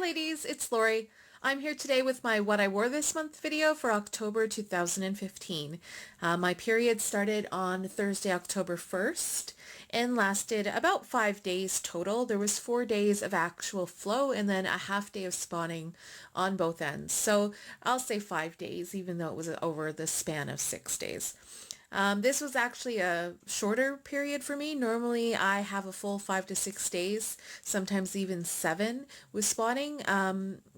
ladies, it's Lori. I'm here today with my What I Wore This Month video for October 2015. My period started on Thursday, October 1st and lasted about 5 days total. There was 4 days of actual flow and then a half day of spawning on both ends. So I'll say 5 days even though it was over the span of 6 days. This was actually a shorter period for me. Normally I have a full 5 to 6 days, sometimes even 7 with spawning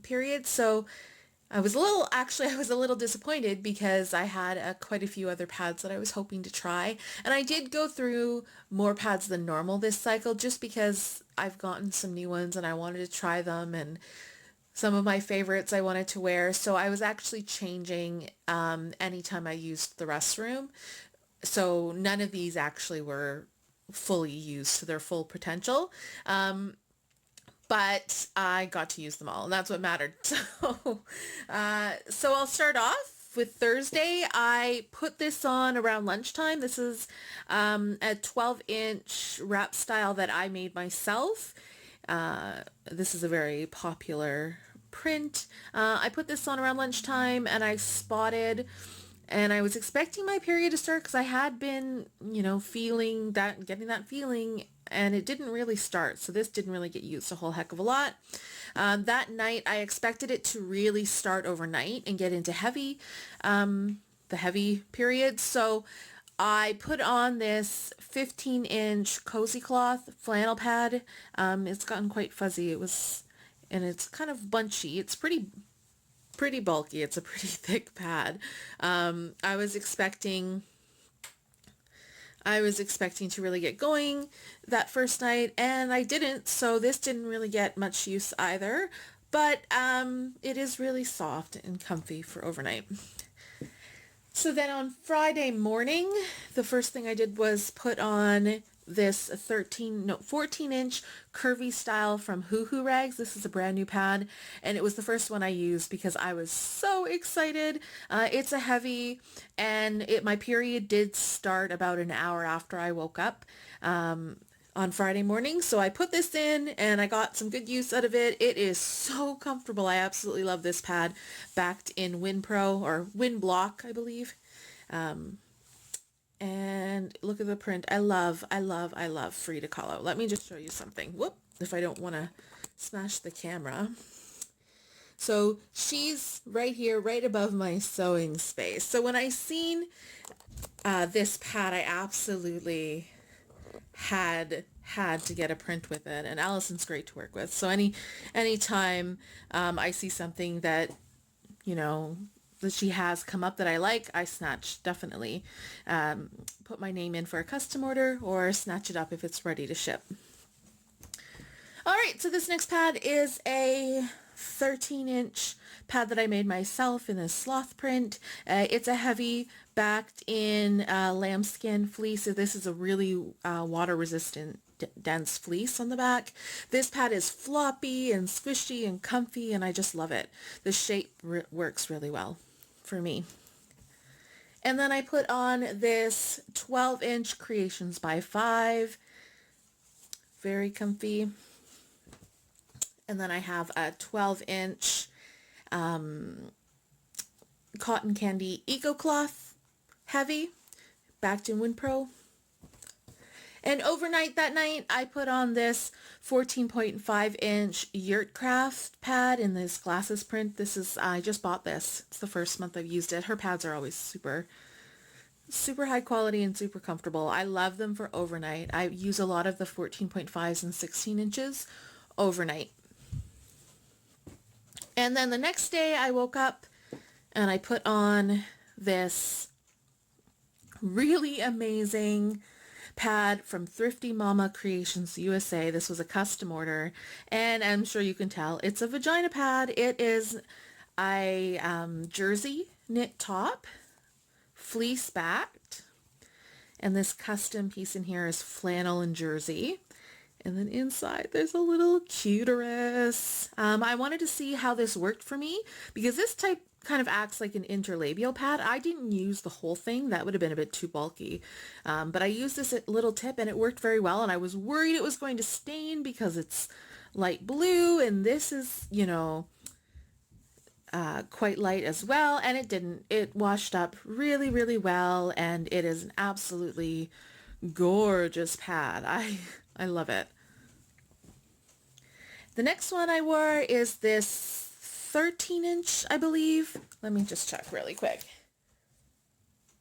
periods. So I was a little disappointed because I had quite a few other pads that I was hoping to try. And I did go through more pads than normal this cycle just because I've gotten some new ones and I wanted to try them, and some of my favorites I wanted to wear. So I was actually changing anytime I used the restroom. So none of these actually were fully used to their full potential. But I got to use them all, and that's what mattered. So I'll start off with Thursday. I put this on around lunchtime. This is a 12-inch wrap style that I made myself. This is a very popular print. I put this on around lunchtime and I spotted, and I was expecting my period to start because I had been, getting that feeling, and it didn't really start. So this didn't really get used a whole heck of a lot. That night I expected it to really start overnight and get into the heavy period. So I put on this 15-inch cozy cloth flannel pad. It's gotten quite fuzzy. And it's kind of bunchy. It's pretty bulky. It's a pretty thick pad. I was expecting to really get going that first night, and I didn't. So this didn't really get much use either. But it is really soft and comfy for overnight. So then on Friday morning, the first thing I did was put on this 14-inch curvy style from Hoo Hoo Rags. This is a brand new pad, and it was the first one I used because I was so excited. It's a heavy, and my period did start about an hour after I woke up on Friday morning. So I put this in and I got some good use out of it. It is so comfortable. I absolutely love this pad, backed in WinPro or WinBlock, I believe. And look at the print. I love Frida Kahlo. Let me just show you something. Whoop, if I don't want to smash the camera. So she's right here, right above my sewing space. So when I seen this pad, I absolutely had to get a print with it, and Allison's great to work with. So anytime I see something that that she has come up that I like, I definitely put my name in for a custom order or snatch it up if it's ready to ship. All right, so this next pad is a 13-inch pad that I made myself in a sloth print. It's a heavy, backed in lambskin fleece. So this is a really water resistant dense fleece on the back. This pad is floppy and squishy and comfy, and I just love it. The shape works really well for me. And then I put on this 12-inch Creations by 5. Very comfy. And then I have a 12-inch Cotton Candy Eco Cloth heavy, backed in WinPro. And overnight that night, I put on this 14.5-inch Yurtcraft pad in this glasses print. I just bought this. It's the first month I've used it. Her pads are always super high quality and super comfortable. I love them for overnight. I use a lot of the 14.5s and 16 inches overnight. And then the next day I woke up and I put on this really amazing pad from Thrifty Momma Creations USA. This was a custom order, and I'm sure you can tell it's a vagina pad. It is a jersey knit top, fleece backed, and this custom piece in here is flannel and jersey. And then inside there's a little cuterus. I wanted to see how this worked for me because this type kind of acts like an interlabial pad. I didn't use the whole thing. That would have been a bit too bulky. But I used this little tip and it worked very well. And I was worried it was going to stain because it's light blue, and this is, you know, quite light as well, and it washed up really, really well, and it is an absolutely gorgeous pad. I love it. The next one I wore is this 13 inch, I believe. Let me just check really quick.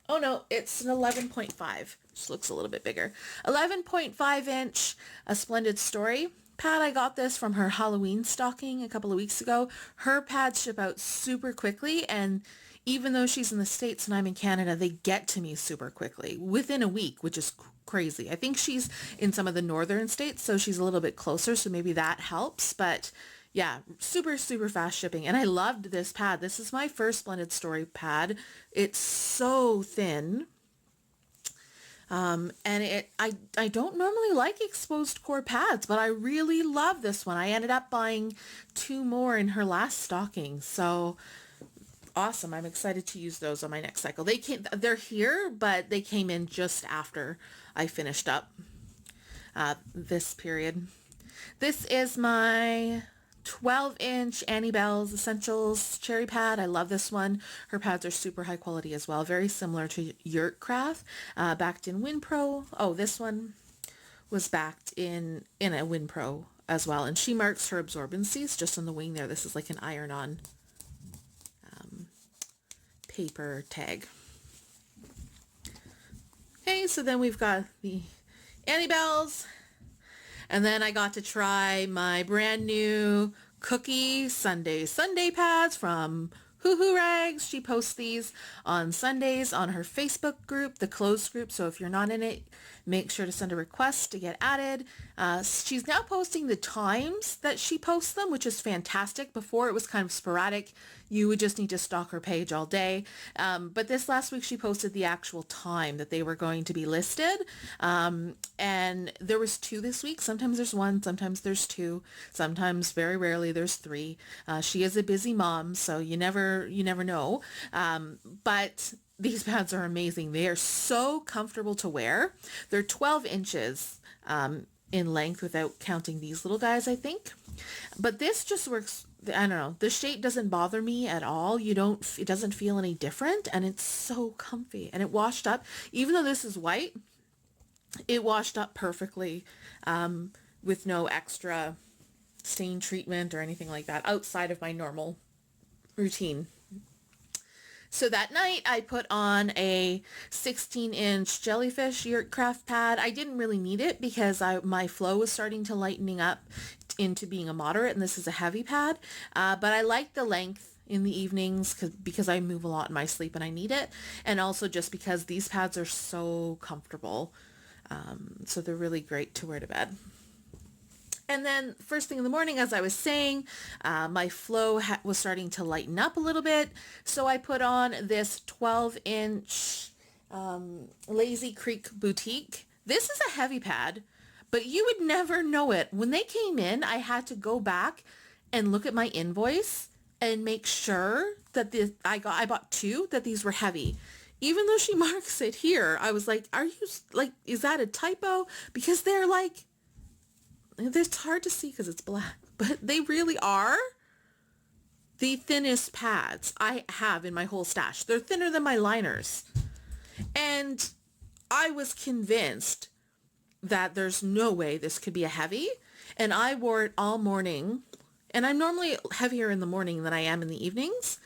Oh no, it's an 11.5. Just looks a little bit bigger. 11.5 inch, a Splendid Story pad. I got this from her Halloween stocking a couple of weeks ago. Her pads ship out super quickly, and even though she's in the States and I'm in Canada, they get to me super quickly within a week, which is crazy. I think she's in some of the northern states, so she's a little bit closer, so maybe that helps. But yeah, super, super fast shipping. And I loved this pad. This is my first Splendid Story pad. It's so thin. And I don't normally like exposed core pads, but I really love this one. I ended up buying 2 more in her last stocking. So awesome. I'm excited to use those on my next cycle. They're here, but they came in just after I finished up this period. This is my 12-inch Annybell's Essentials cherry pad. I love this one. Her pads are super high quality as well. Very similar to Yurtcraft, backed in WinPro. Oh, this one was backed in a WinPro as well. And she marks her absorbencies just on the wing there. This is like an iron-on paper tag. Okay, so then we've got the Annybell's. And then I got to try my brand new Cookie Sunday pads from Hoo Hoo Rags. She posts these on Sundays on her Facebook group, the closed group. So if you're not in it, make sure to send a request to get added. She's now posting the times that she posts them, which is fantastic. Before it was kind of sporadic. You would just need to stalk her page all day. But this last week she posted the actual time that they were going to be listed. And there was 2 this week. Sometimes there's 1, sometimes there's 2, sometimes very rarely there's 3. She is a busy mom, so you never know. But these pads are amazing. They are so comfortable to wear. They're 12 inches in length without counting these little guys, I think. But this just works. I don't know. The shape doesn't bother me at all. It doesn't feel any different, and it's so comfy. And it washed up, even though this is white, it washed up perfectly with no extra stain treatment or anything like that outside of my normal routine. So that night I put on a 16-inch jellyfish Yurtcraft pad. I didn't really need it because my flow was starting to lightening up into being a moderate, and this is a heavy pad. But I like the length in the evenings because I move a lot in my sleep and I need it. And also just because these pads are so comfortable. So they're really great to wear to bed. And then first thing in the morning, as I was saying, my flow was starting to lighten up a little bit. So I put on this 12-inch Lazy Creek Boutique. This is a heavy pad, but you would never know it. When they came in, I had to go back and look at my invoice and make sure that I bought 2, that these were heavy. Even though she marks it here, I was like, is that a typo? Because they're like, it's hard to see because it's black, but they really are the thinnest pads I have in my whole stash. They're thinner than my liners. And I was convinced that there's no way this could be a heavy. And I wore it all morning. And I'm normally heavier in the morning than I am in the evenings.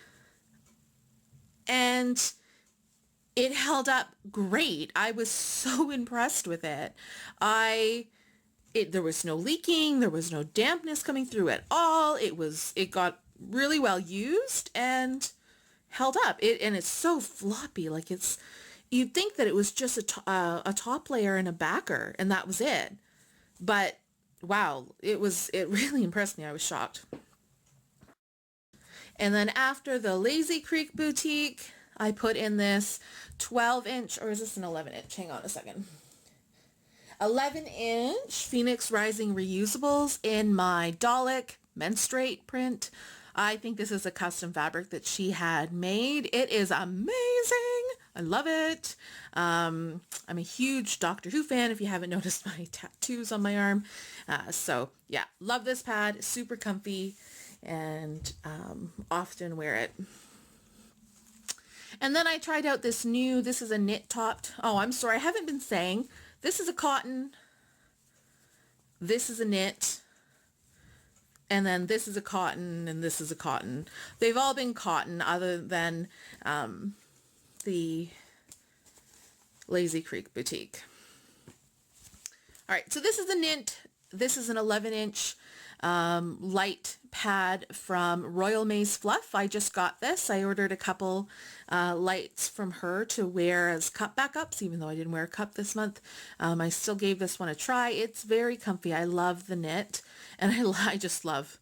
And it held up great. I was so impressed with it. There was no leaking. There was no dampness coming through at all. It got really well used and held up. And it's so floppy. Like you'd think that it was just a top layer and a backer, and that was it. But wow, it really impressed me. I was shocked. And then after the Lazy Creek Boutique, I put in this 12-inch, or is this an 11-inch? Hang on a second. 11-inch Phoenix Rising Reusables in my Dalek menstruate print. I think this is a custom fabric that she had made. It is amazing. I love it. I'm a huge Doctor Who fan, if you haven't noticed my tattoos on my arm. So yeah, love this pad, super comfy, and often wear it. And then I tried out this is a knit topped. Oh, I'm sorry, I haven't been saying. This is a cotton. This is a knit. And then this is a cotton, and this is a cotton. They've all been cotton other than the Lazy Creek Boutique. All right, so this is a knit. This is an 11-inch light pad from Royal Maze Fluff. I just got this. I ordered a couple lights from her to wear as cup backups, even though I didn't wear a cup this month. I still gave this one a try. It's very comfy. I love the knit, and I just love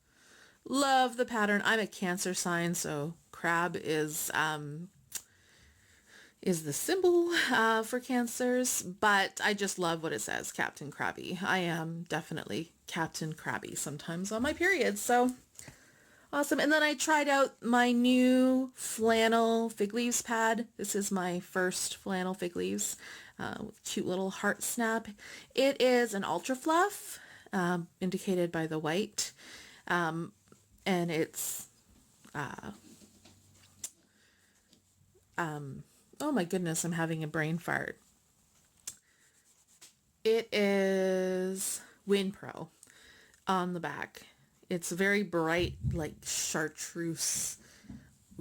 the pattern. I'm a Cancer sign, so crab is the symbol for Cancers, but I just love what it says, Captain Crabby. I am definitely Captain Crabby sometimes on my periods, so awesome. And then I tried out my new flannel fig leaves pad. This is my first flannel fig leaves with cute little heart snap. It is an ultra fluff, indicated by the white, and it's oh my goodness, I'm having a brain fart. It is WinPro on the back. It's very bright, like chartreuse,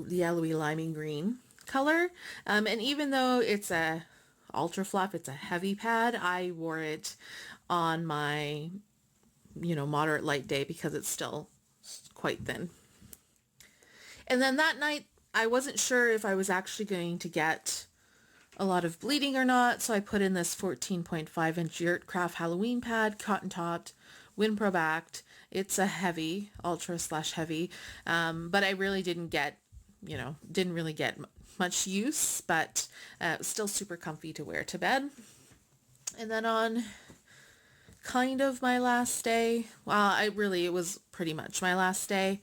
yellowy limey green color. And even though it's a ultra fluff, it's a heavy pad, I wore it on my, moderate light day because it's still quite thin. And then that night, I wasn't sure if I was actually going to get a lot of bleeding or not, so I put in this 14.5-inch Yurtcraft Halloween pad, cotton topped, WinPro backed. It's a heavy, ultra/heavy, but I really didn't really get much use, but it was still super comfy to wear to bed. And then on kind of my last day, it was pretty much my last day,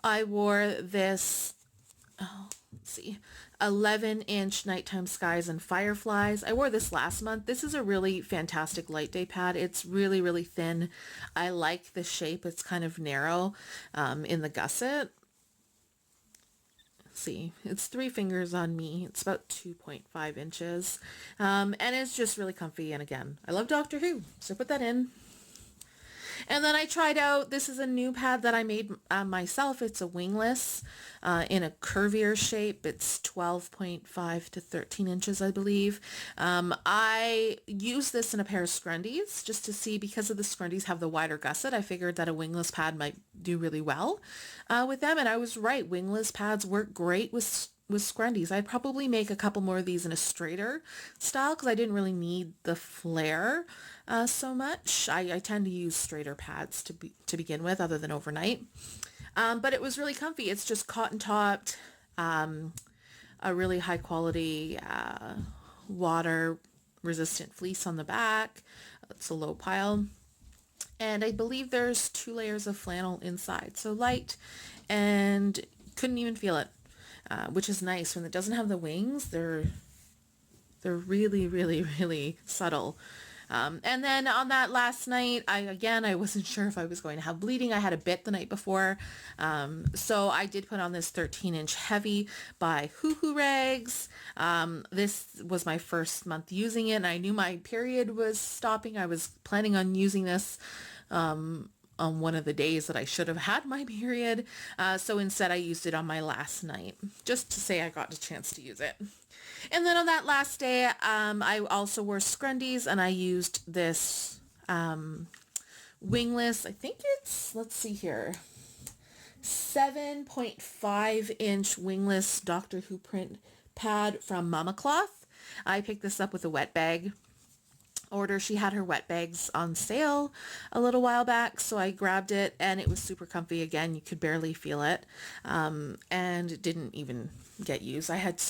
I wore this 11-inch Nighttime Skies and Fireflies. I wore this last month. This is a really fantastic light day pad. It's really, really thin. I like the shape. It's kind of narrow in the gusset. See, it's 3 fingers on me. It's about 2.5 inches. And it's just really comfy. And again, I love Doctor Who, so put that in. And then I tried out, this is a new pad that I made myself. It's a wingless in a curvier shape. It's 12.5 to 13 inches, I believe. I used this in a pair of scrundies just to see, because of the scrundies have the wider gusset, I figured that a wingless pad might do really well with them. And I was right. Wingless pads work great with scrundies. I'd probably make a couple more of these in a straighter style because I didn't really need the flare so much. I tend to use straighter pads to begin with, other than overnight. But it was really comfy. It's just cotton topped, a really high quality water resistant fleece on the back. It's a low pile. And I believe there's 2 layers of flannel inside. So light, and couldn't even feel it. Which is nice. When it doesn't have the wings, they're really, really, really subtle. And then on that last night, I wasn't sure if I was going to have bleeding. I had a bit the night before. So I did put on this 13-inch heavy by Hoo Hoo Rags. This was my first month using it, and I knew my period was stopping. I was planning on using this on one of the days that I should have had my period. So instead I used it on my last night, just to say I got a chance to use it. And then on that last day, I also wore scrundies, and I used this wingless, I think it's, let's see here, 7.5-inch wingless Doctor Who print pad from Momma Kloth. I picked this up with a wet bag order. She had her wet bags on sale a little while back, so I grabbed it, and it was super comfy. Again, you could barely feel it, and it didn't even get used. I had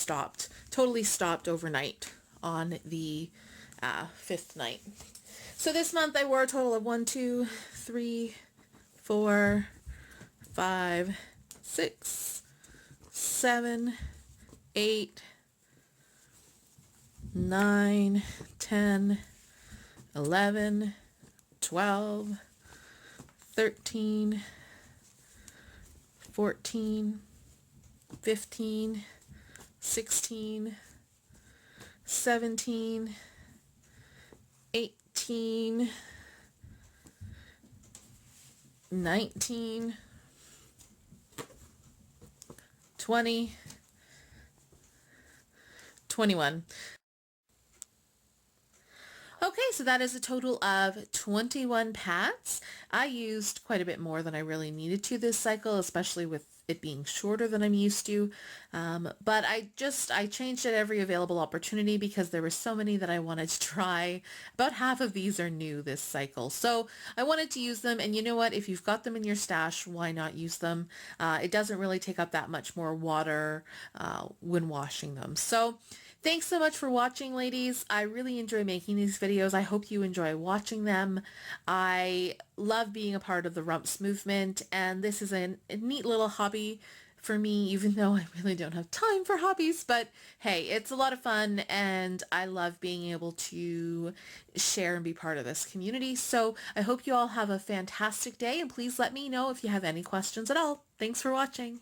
totally stopped overnight on the 5th night. So this month I wore a total of 1, 2, 3, 4, 5, 6, 7, 8, 9, 10, 11, 12, 13, 14, 15, 16, 17, 18, 19, 20, 21. Okay, so that is a total of 21 pads. I used quite a bit more than I really needed to this cycle, especially with it being shorter than I'm used to. But I changed at every available opportunity because there were so many that I wanted to try. About half of these are new this cycle. So I wanted to use them, and you know what? If you've got them in your stash, why not use them? It doesn't really take up that much more water when washing them. So thanks so much for watching, ladies. I really enjoy making these videos. I hope you enjoy watching them. I love being a part of the Rumps movement, and this is a neat little hobby for me, even though I really don't have time for hobbies. But hey, it's a lot of fun, and I love being able to share and be part of this community. So I hope you all have a fantastic day, and please let me know if you have any questions at all. Thanks for watching.